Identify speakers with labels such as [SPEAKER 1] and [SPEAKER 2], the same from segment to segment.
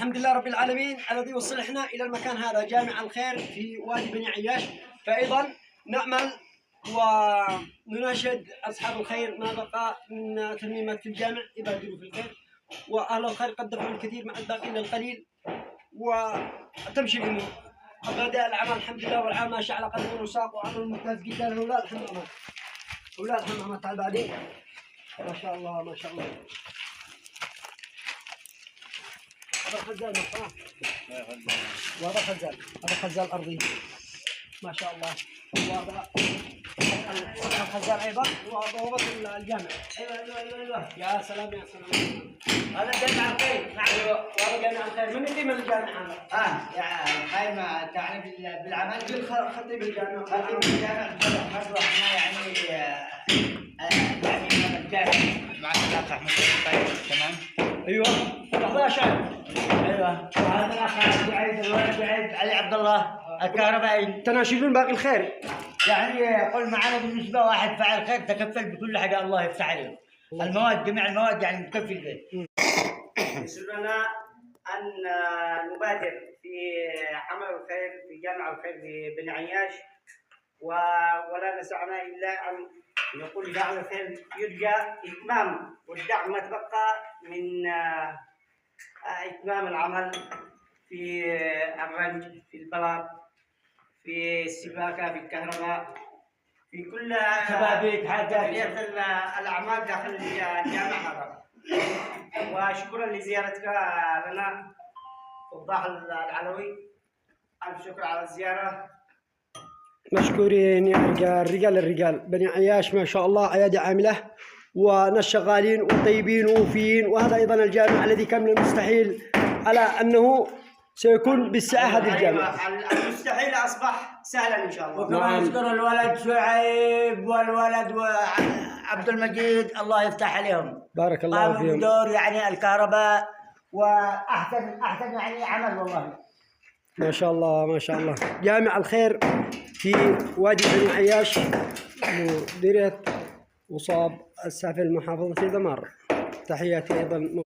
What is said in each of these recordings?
[SPEAKER 1] الحمد لله رب العالمين الذي وصلنا إلى المكان هذا، جامع الخير في وادي بني عياش. فأيضا نأمل ونناشد أصحاب الخير ما بقى من ترميمات في الجامع يبادروا في الخير، وأهل الخير قد دفعوا الكثير مع الباقي إلا القليل، وتمشي الأمور. بدأ العمل الحمد لله، والعمل ماشي على قدم وساق، وعمل ممتاز جدا. أولاد الحمامات، أولاد الحمامات على بعدين ما شاء الله ما شاء الله. هذا الخزان وهذا الخزان، هذا الخزان الأرضي ما شاء الله. وهذا الخزان أيضا، وهذا الجامع. أيوه يا سلام يا سلام. هذا جامع الخير. نعم وهذا جامع الخير. من اللي من الجامع هذا؟
[SPEAKER 2] يعني قائمة تعني بالعمل
[SPEAKER 1] خطيب الجامع.
[SPEAKER 2] خطيب الجامع برضه احنا يعني الجامع مع الأخ أحمد طيب تمام.
[SPEAKER 1] أيوه هذا شايف.
[SPEAKER 2] ايوه وهذا الاخ بعيد الولد بعيد علي عبد الله الكهربائي.
[SPEAKER 1] تناشدون باقي الخير،
[SPEAKER 2] يعني قل معنا بالنسبه واحد فعل خير تكفل بكل حاجه، الله يفتح عليه. المواد جميع المواد يعني متكفل به.
[SPEAKER 3] يسرنا ان نبادر في عمل الخير في جامع الخير ببني عياش، ولا نسعنا الا ان نقول جامع الخير يرجى اتمام والدعم ما تبقى من اتمام العمل في الرنج، في البلاط، في السباكه، في الكهرباء، في كل
[SPEAKER 2] شبابيك حاجات
[SPEAKER 3] الاعمال داخل الجامع هذا. وشكرا لزيارتك لنا وضاح العلوي، الف شكر على الزياره.
[SPEAKER 1] مشكورين يا رجال. الرجال بني عياش ما شاء الله ايادي عامله، وناس شغالين وطيبين ووفيين. وهذا ايضا الجامع الذي كان من المستحيل على انه سيكون بالساعه هذا الجامع.
[SPEAKER 3] المستحيل اصبح سهلا ان شاء الله.
[SPEAKER 2] وكمان نشكر الولد شعيب والولد عبد المجيد، الله يفتح عليهم.
[SPEAKER 1] بارك الله فيهم.
[SPEAKER 2] قاموا بدور يعني الكهرباء، واحسن يعني عمل والله.
[SPEAKER 1] ما شاء الله ما شاء الله. جامع الخير في وادي بني عياش، مديرية وصاب السافل محافظة دمار. تحياتي أيضا.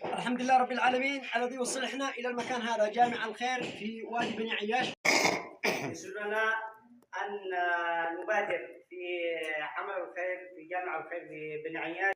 [SPEAKER 1] الحمد لله رب العالمين الذي وصلنا إلى المكان هذا، جامع الخير في وادي بني عياش.
[SPEAKER 3] يسرنا ان نبادر في عمل الخير في جامع الخير ببني عياش.